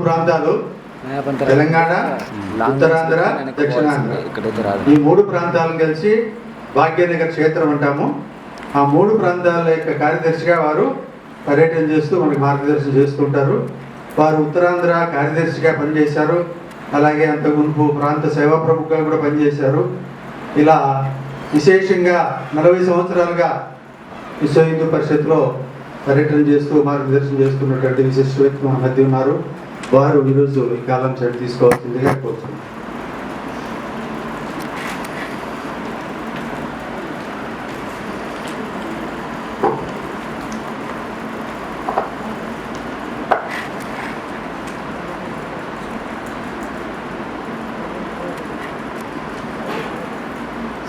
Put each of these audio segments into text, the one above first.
ప్రాంతాలు తెలంగాణ, ఉత్తరాంధ్ర, దక్షిణాంధ్ర ఈ మూడు ప్రాంతాలను కలిసి భాగ్యనగర్ క్షేత్రం అంటాము. ఆ మూడు ప్రాంతాల యొక్క కార్యదర్శిగా వారు పర్యటన చేస్తూ మనకి మార్గదర్శనం చేస్తుంటారు. వారు ఉత్తరాంధ్ర కార్యదర్శిగా పనిచేశారు. అలాగే అంతకుముందు ప్రాంత సేవా ప్రముఖుగా కూడా పనిచేశారు. ఇలా విశేషంగా 40 సంవత్సరాలుగా విశ్వ హిందూ పరిషత్లో పర్యటన చేస్తూ మార్గదర్శనం చేస్తున్నటువంటి విశిష్ట వ్యక్తి మన మధ్య ఉన్నారు. వారు ఈరోజు ఈ కాలం సెట్ తీసుకోవాల్సిందిగా కోరుతున్నాను.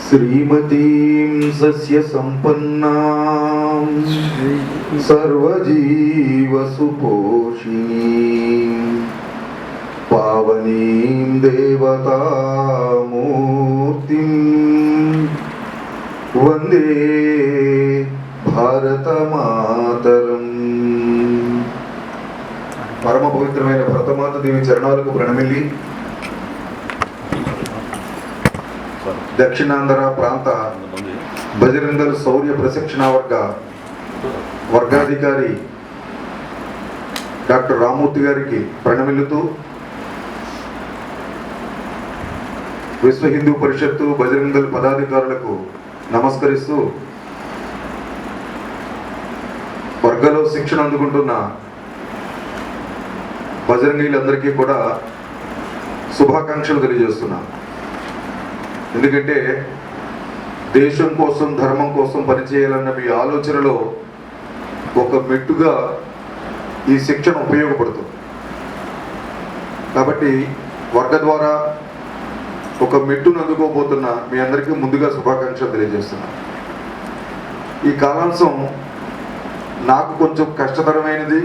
శ్రీమతీం సస్య సంపన్నాం సర్వజీవసుపోషిణీం పావనీం దేవతామూర్తిం వందే భారతమాతరం. పరమ పవిత్రమైన భరతమాత దేవి చరణాలకు ప్రణమిల్లి దక్షిణాంధ్ర ప్రాంత బజరంగల్ శౌర్య ప్రశిక్షణ వర్గాధికారి డాక్టర్ రామ్మూర్తి గారికి ప్రణమిల్లుతూ విశ్వ హిందూ పరిషత్తు బజరంగల్ పదాధికారులకు నమస్కరిస్తూ వర్గలో శిక్షణ అందుకుంటున్న బజరంగీలందరికీ కూడా శుభాకాంక్షలు తెలియజేస్తున్నాను. ఎందుకంటే దేశం కోసం, ధర్మం కోసం పనిచేయాలన్న మీ ఆలోచనలో ఒక మెట్టుగా ఈ శిక్షణ ఉపయోగపడుతుంది. కాబట్టి వర్గ ద్వారా ఒక మెట్టును అందుకోబోతున్న మీ అందరికీ ముందుగా శుభాకాంక్షలు తెలియజేస్తున్నాను. ఈ కాలాంశం నాకు కొంచెం కష్టతరమైనది,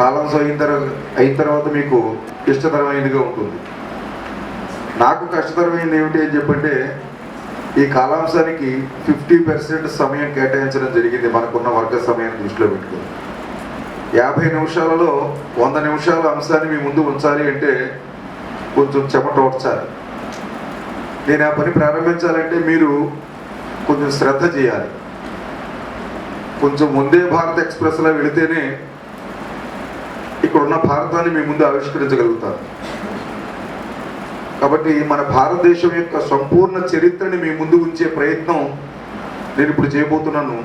కాలాంశం అయిన తర్వాత మీకు ఇష్టతరమైనదిగా ఉంటుంది. నాకు కష్టతరమైనది ఏమిటి అని చెప్పంటే, ఈ కాలాంశానికి 50% సమయం కేటాయించడం జరిగింది. మనకున్న వర్గ సమయాన్ని దృష్టిలో పెట్టుకుని 50 నిమిషాలలో 100 నిమిషాల అంశాన్ని మీ ముందు ఉంచాలి అంటే కొంచెం చెమట ఓడ్చాలి. నేను ఆ పని ప్రారంభించాలంటే మీరు కొంచెం శ్రద్ధ చేయాలి. కొంచెం వందే భారత్ ఎక్స్ప్రెస్లో వెళితేనే ఇక్కడున్న భారతాన్ని మీ ముందు ఆవిష్కరించగలుగుతారు. కాబట్టి మన భారతదేశం యొక్క సంపూర్ణ చరిత్రని మీ ముందు ఉంచే ప్రయత్నం నేను ఇప్పుడు చేయబోతున్నాను.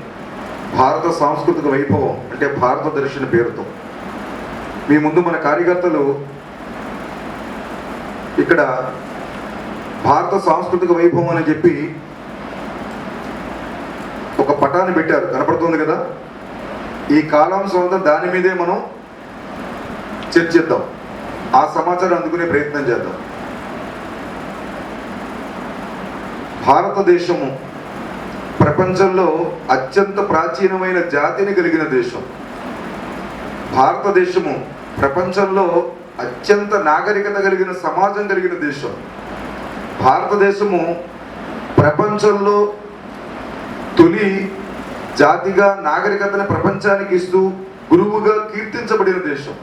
భారత సాంస్కృతిక వైభవం అంటే భారత దర్శన పేరుతో మీ ముందు మన కార్యకర్తలు ఇక్కడ భారత సాంస్కృతిక వైభవం అని చెప్పి ఒక పటాన్ని పెట్టారు, కనపడుతుంది కదా. ఈ కాలాంశం అంతా దాని మీదే మనం చర్చిద్దాం, ఆ సమాచారం అందుకునే ప్రయత్నం చేద్దాం. భారతదేశము ప్రపంచంలో అత్యంత ప్రాచీనమైన జాతిని కలిగిన దేశం. భారతదేశము ప్రపంచంలో అత్యంత నాగరికత కలిగిన సమాజం కలిగిన దేశం. భారతదేశము ప్రపంచంలో తొలి జాతిగా నాగరికతను ప్రపంచానికి ఇస్తూ గురువుగా కీర్తించబడిన దేశం.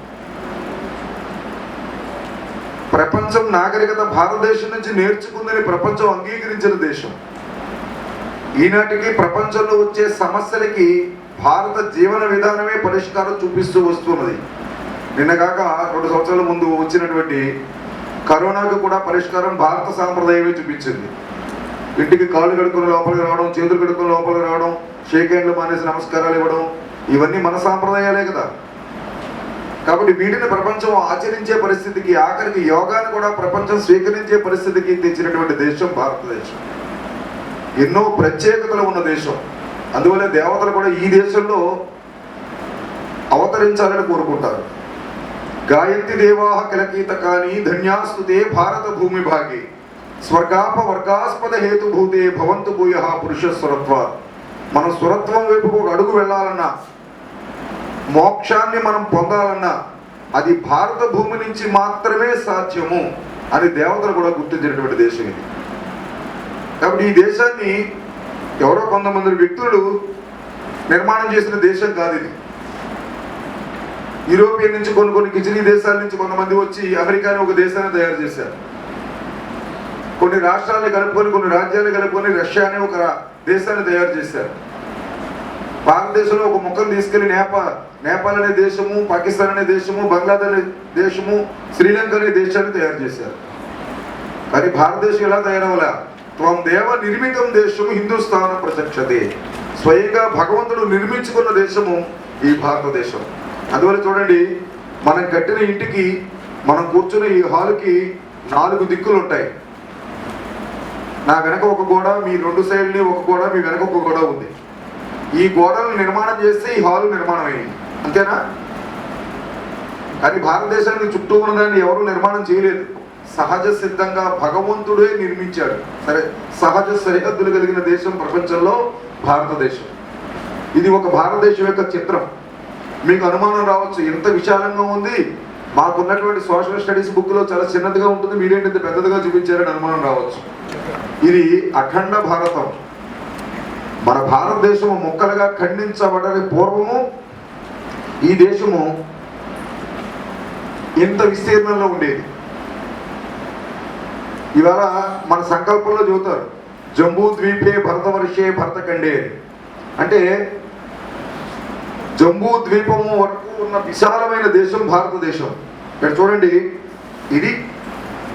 ప్రపంచం నాగరికత భారతదేశం నుంచి నేర్చుకుందని ప్రపంచం అంగీకరించిన దేశం. ఈనాటికి ప్రపంచంలో వచ్చే సమస్యలకి భారత జీవన విధానమే పరిష్కారం చూపిస్తూ వస్తున్నది. నిన్నగాక 2 సంవత్సరాల ముందు వచ్చినటువంటి కరోనాకు కూడా పరిష్కారం భారత సాంప్రదాయమే చూపించింది. ఇంటికి కాళ్ళు కడుక్కుని లోపలికి రావడం, చేతులు కడుక్కుని లోపలికి రావడం, షేక్ హ్యాండ్లు మానేసి నమస్కారాలు ఇవ్వడం, ఇవన్నీ మన సాంప్రదాయాలే కదా. కాబట్టి వీటిని ప్రపంచం ఆచరించే పరిస్థితికి, ఆఖరికి యోగాను కూడా ప్రపంచం స్వీకరించే పరిస్థితికి తెచ్చినటువంటి దేశం భారతదేశం. ఎన్నో ప్రత్యేకతలు ఉన్న దేశం. అందువల్ల దేవతలు కూడా ఈ దేశంలో అవతరించాలని కోరుకుంటారు. గాయత్రి దేవాహ కిలకీతకాని ధన్యాస్తుతే భారత భూమి భాగి స్వర్గాప వర్గాస్పద హేతుభూతే భవంతు భూయః పురుష స్వరత్వ. మనం స్వరత్వం వైపు ఒక అడుగు వెళ్ళాలన్నా, మోక్షాన్ని మనం పొందాలన్నా అది భారత భూమి నుంచి మాత్రమే సాధ్యము అని దేవతలు కూడా గుర్తించినటువంటి దేశం ఇది. కాబట్టి ఈ దేశాన్ని ఎవరో కొంతమంది వ్యక్తులు నిర్మాణం చేసిన దేశం కాదు ఇది. యూరోపియన్ నుంచి కొన్ని గిజినీ దేశాల నుంచి కొంతమంది వచ్చి అమెరికాని ఒక దేశాన్ని తయారు చేశారు. కొన్ని రాష్ట్రాలను కలుపుకొని, కొన్ని రాజ్యాలను కలుపుకొని రష్యా అనే ఒక దేశాన్ని తయారు చేశారు. భారతదేశంలో ఒక ముక్కను తీసుకెళ్లి నేపాల్ అనే దేశము, పాకిస్తాన్ అనే దేశము, బంగ్లాదేశ్ దేశము, శ్రీలంక అనే దేశాన్ని తయారు చేశారు. కానీ భారతదేశం ఎలా తయారవ్వాలా? త్వం దేవ నిర్మితం దేశము హిందుస్థాన ప్రచక్షతే. స్వయంగా భగవంతుడు నిర్మించుకున్న దేశము ఈ భారతదేశం. అందువల్ల చూడండి, మనం కట్టిన ఇంటికి, మనం కూర్చున్న ఈ హాలుకి 4 దిక్కులు ఉంటాయి. నా వెనక ఒక గోడ, మీ 2 సైడ్ని ఒక గోడ, మీ వెనక ఒక గోడ ఉంది. ఈ గోడలను నిర్మాణం చేస్తే ఈ హాలు నిర్మాణం అయింది, అంతేనా? కానీ భారతదేశానికి చుట్టూ ఉన్నదాన్ని ఎవరు నిర్మాణం చేయలేదు. సహజ సిద్ధంగా భగవంతుడే నిర్మించాడు. సరే, సహజ సరిహద్దులు కలిగిన దేశం ప్రపంచంలో భారతదేశం. ఇది ఒక భారతదేశం యొక్క చిత్రం. మీకు అనుమానం రావచ్చు, ఎంత విశాలంగా ఉంది, మాకున్నటువంటి సోషల్ స్టడీస్ బుక్లో చాలా చిన్నదిగా ఉంటుంది, మీరేంటి ఇంత పెద్దదిగా చూపించారని అనుమానం రావచ్చు. ఇది అఖండ భారతం. మన భారతదేశము ముక్కలుగా ఖండించబడని పూర్వము ఈ దేశము ఎంత విస్తీర్ణంలో ఉండేది. ఇవాళ మన సంకల్పంలో చెబుతారు, జంబూ ద్వీపే భరతవర్షే భరతఖండే. అంటే జంబూ ద్వీపము వరకు ఉన్న విశాలమైన దేశం భారతదేశం. ఇక్కడ చూడండి, ఇది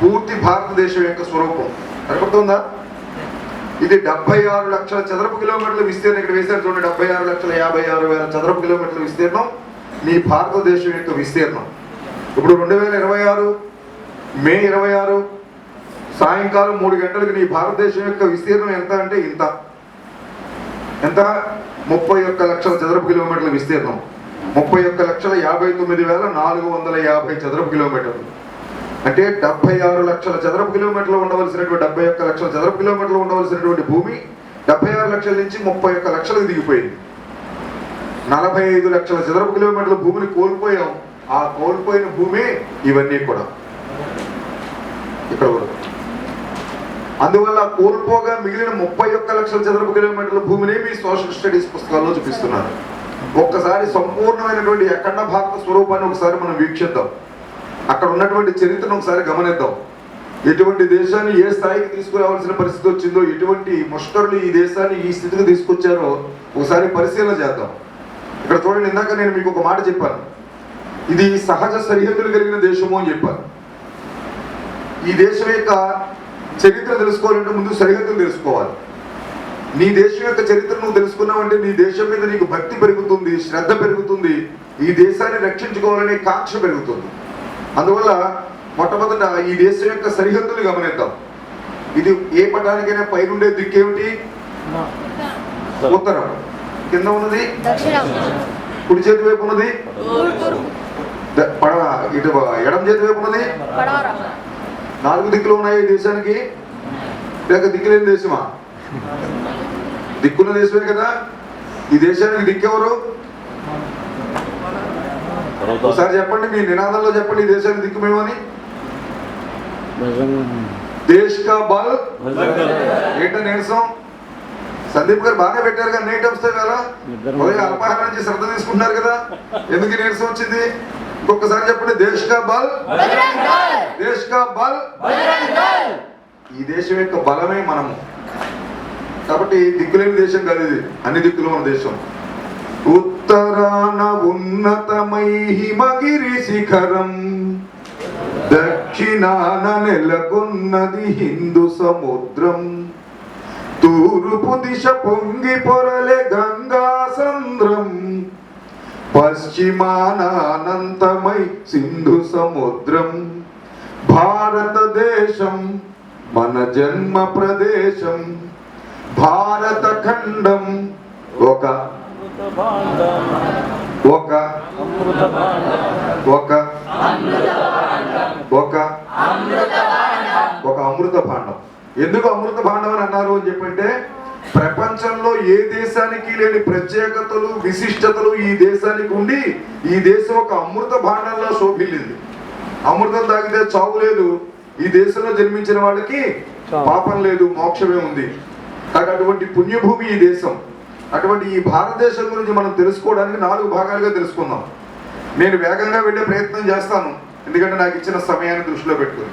పూర్తి భారతదేశం యొక్క స్వరూపం కనపడుతుందా? ఇది 76 లక్షల చదరపు కిలోమీటర్ల విస్తీర్ణం. ఇక్కడ వేశారు చూడండి, 76,56,000 చదరపు కిలోమీటర్ల విస్తీర్ణం మీ భారతదేశం యొక్క విస్తీర్ణం. ఇప్పుడు 2026 మే 26 సాయంకాలం 3 గంటలకు నీ భారతదేశం యొక్క విస్తీర్ణం ఎంత అంటే ఇంత. ఎంత? 31 లక్షల చదరపు కిలోమీటర్ల విస్తీర్ణం. 31,59,450 చదరపు కిలోమీటర్లు. అంటే 76 లక్షల చదరపు కిలోమీటర్లు ఉండవలసినటువంటి 71 లక్షల చదరపు కిలోమీటర్లు ఉండవలసినటువంటి భూమి 76 లక్షల నుంచి 31 లక్షలకు దిగిపోయింది. 45 లక్షల చదరపు కిలోమీటర్ల భూమిని కోల్పోయాం. ఆ కోల్పోయిన భూమి ఇవన్నీ కూడా ఇక్కడ కూడా. అందువల్ల కోల్పోగా మిగిలిన 31 లక్షల చదరపు కిలోమీటర్ల భూమిని మీ సోషల్ స్టడీస్ పుస్తకాల్లో చూపిస్తున్నారు. ఒక్కసారి సంపూర్ణమైనటువంటి అఖండ భారత స్వరూపాన్ని ఒకసారి మనం వీక్షిద్దాం. అక్కడ ఉన్నటువంటి చరిత్రను ఒకసారి గమనిద్దాం. ఎటువంటి దేశాన్ని ఏ స్థాయికి తీసుకురావాల్సిన పరిస్థితి వచ్చిందో, ఎటువంటి ముష్కరులు ఈ దేశాన్ని ఈ స్థితికి తీసుకొచ్చారో ఒకసారి పరిశీలన చేద్దాం. ఇక్కడ చూడండి, ఇందాక నేను మీకు ఒక మాట చెప్పాను, ఇది సహజ సరిహద్దులు కలిగిన దేశము అని చెప్పాను. ఈ దేశం యొక్క చరిత్ర తెలుసుకోవాలంటే ముందు సరిహద్దులు తెలుసుకోవాలి. నీ దేశం యొక్క చరిత్ర నువ్వు తెలుసుకున్నావంటే నీ దేశం మీద నీకు భక్తి పెరుగుతుంది, శ్రద్ధ పెరుగుతుంది, ఈ దేశాన్ని రక్షించుకోవాలనే కాంక్ష పెరుగుతుంది. అందువల్ల మొట్టమొదట ఈ దేశం యొక్క సరిహద్దులు గమనిద్దాం. ఇది ఏ పటానికైనా పైనుండే దిక్కు ఏమిటి? ఉత్తరం. కింద ఉన్నది కుడి చేతి వైపు ఉన్నది పడవ. ఇటు ఎడమ చేతి వైపు ఉన్నది 4 దిక్కులు ఉన్నాయి ఈ దేశానికి. లేక దిక్కులేని దేశమా? దిక్కున్న దేశమే కదా. ఈ దేశానికి దిక్కెవరు? ఒకసారి చెప్పండి, మీ నినాదంలో చెప్పండి, ఈ దేశానికి దిక్కు మేమని. దేశ్ కా బల్ ఏంట నీరసం. సందీప్ గారు బాగా పెట్టారు కదా నైట్ వస్తాయి కదా, ఉదయం అల్పాహారం నుంచి శ్రద్ధ తీసుకుంటున్నారు కదా, ఎందుకు నీరసం వచ్చింది? ఇంకొకసారి చెప్పండి, దేశ్ కా బల్, దేశ్ కా బల్. ఈ దేశం యొక్క బలమే మనము. కాబట్టి దిక్కులేని దేశం కాదు ఇది, అన్ని దిక్కులు మన దేశం. ఉత్తరాన ఉన్నతమై హిమగిరి శిఖరం, దక్షిణాన నెలకొన్నది హిందూ సముద్రం, తూర్పు దిశ పొంగి పొరలే గంగా సంద్రం, పశ్చిమాన అనంతమై సింధు సముద్రం. భారతదేశం మన జన్మ ప్రదేశం, భారత ఖండం ఒక ఒక ఒక ఒక అమృత భాండం. ఎందుకు అమృత భాండం అని అన్నారు అని చెప్పంటే, ప్రపంచంలో ఏ దేశానికి లేని ప్రత్యేకతలు, విశిష్టతలు ఈ దేశానికి ఉండి ఈ దేశం ఒక అమృత భాండంలో శోభిల్లింది. అమృతం తాగితే చావు లేదు, ఈ దేశంలో జన్మించిన వాళ్ళకి పాపం లేదు, మోక్షమే ఉంది. అటువంటి పుణ్యభూమి ఈ దేశం. అటువంటి ఈ భారతదేశం గురించి మనం తెలుసుకోవడానికి 4 భాగాలుగా తెలుసుకుందాం. నేను వేగంగా వెళ్ళే ప్రయత్నం చేస్తాను, ఎందుకంటే నాకు ఇచ్చిన సమయాన్ని దృష్టిలో పెట్టుకుని.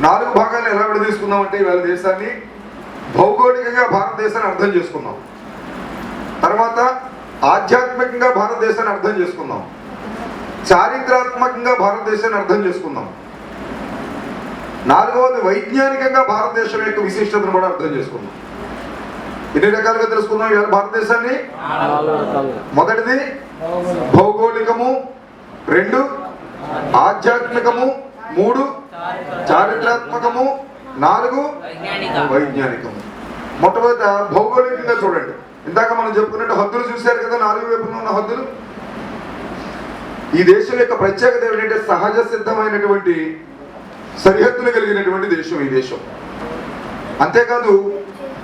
4 భాగాలు ఎలా విడదీసుకుందామంటే ఇవాళ దేశాన్ని భౌగోళికంగా భారతదేశాన్ని అర్థం చేసుకుందాం, తర్వాత ఆధ్యాత్మికంగా భారతదేశాన్ని అర్థం చేసుకుందాం, చారిత్రాత్మకంగా భారతదేశాన్ని అర్థం చేసుకుందాం, 4వది వైజ్ఞానికంగా భారతదేశం యొక్క విశిష్టతను కూడా అర్థం చేసుకుందాం. ఎన్ని రకాలుగా తెలుసుకుందాం ఇవాళ భారతదేశాన్ని? మొదటిది భౌగోళికము, 2 ఆధ్యాత్మికము, 3 చారిత్రాత్మకము, 4 వైజ్ఞానికము. మొట్టమొదట భౌగోళికంగా చూడండి. ఇందాక మనం చెప్పుకున్నట్టు హద్దులు చూశారు కదా, 4 వైపున ఉన్న హద్దులు. ఈ దేశం యొక్క ప్రత్యేకత ఏమిటంటే సహజ సిద్ధమైనటువంటి సరిహద్దులు కలిగినటువంటి దేశం ఈ దేశం. అంతేకాదు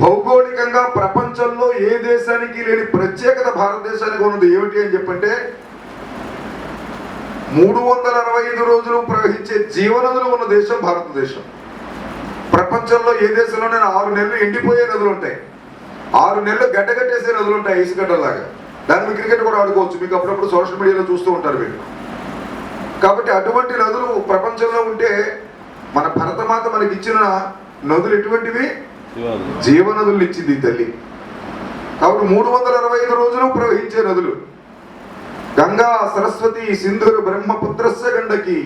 భౌగోళికంగా ప్రపంచంలో ఏ దేశానికి లేని ప్రత్యేకత భారతదేశానికి ఉన్నది ఏమిటి అని చెప్పంటే 365 రోజులు ప్రవహించే జీవనదులు ఉన్న దేశం భారతదేశం. ప్రపంచంలో ఏ దేశంలోనైనా 6 నెలలు ఎండిపోయే నదులు ఉంటాయి, 6 నెలలు గడ్డగట్టేసే నదులు ఉంటాయి, ఐసుగడ్డలాగా. దాన్ని క్రికెట్ కూడా ఆడుకోవచ్చు, మీకు అప్పుడప్పుడు సోషల్ మీడియాలో చూస్తూ ఉంటారు మీరు. కాబట్టి అటువంటి నదులు ప్రపంచంలో ఉంటే మన భరతమాత మనకి ఇచ్చిన నదులు ఎటువంటివి? జీవనదులు ఇచ్చింది ఈ తల్లి. కాబట్టి 365 రోజులు ప్రవహించే నదులు గంగా, సరస్వతి, సింధురు, బ్రహ్మపుత్రస్య గండకి,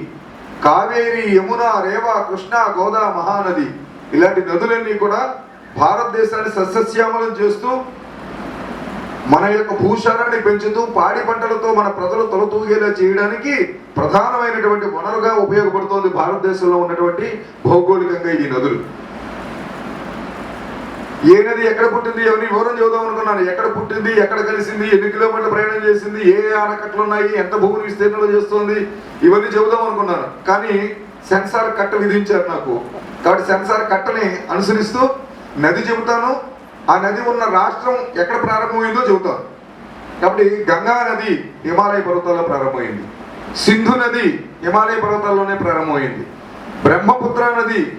కావేరి, యమున, రేవ, కృష్ణ, గోదా, మహానది, ఇలాంటి నదులన్నీ కూడా భారతదేశాన్ని సస్యశ్యామలం చేస్తూ మన యొక్క భూసారాన్ని పెంచుతూ పాడి పంటలతో మన ప్రజలు తొలతూగేలా చేయడానికి ప్రధానమైనటువంటి వనరుగా ఉపయోగపడుతోంది భారతదేశంలో ఉన్నటువంటి భౌగోళికంగా ఈ నదులు. ఏ నది ఎక్కడ పుట్టింది, ఎవరిని వివరం చెబుదాం అనుకున్నాను. ఎక్కడ పుట్టింది, ఎక్కడ కలిసింది, ఎన్ని కిలోమీటర్ల ప్రయాణం చేసింది, ఏ ఆనకట్లు ఉన్నాయి, ఎంత భూమిని విస్తీర్ణంలో చేస్తుంది, ఇవన్నీ చెబుదాం అనుకున్నాను. కానీ సెన్సార్ కట్ట విధించారు నాకు. కాబట్టి సెన్సార్ కట్టని అనుసరిస్తూ నది చెబుతాను, ఆ నది ఉన్న రాష్ట్రం ఎక్కడ ప్రారంభమైందో చెబుతాను. కాబట్టి గంగా నది హిమాలయ పర్వతాల్లో ప్రారంభమైంది, సింధు నది హిమాలయ పర్వతాల్లోనే ప్రారంభమైంది, బ్రహ్మపుత్ర నది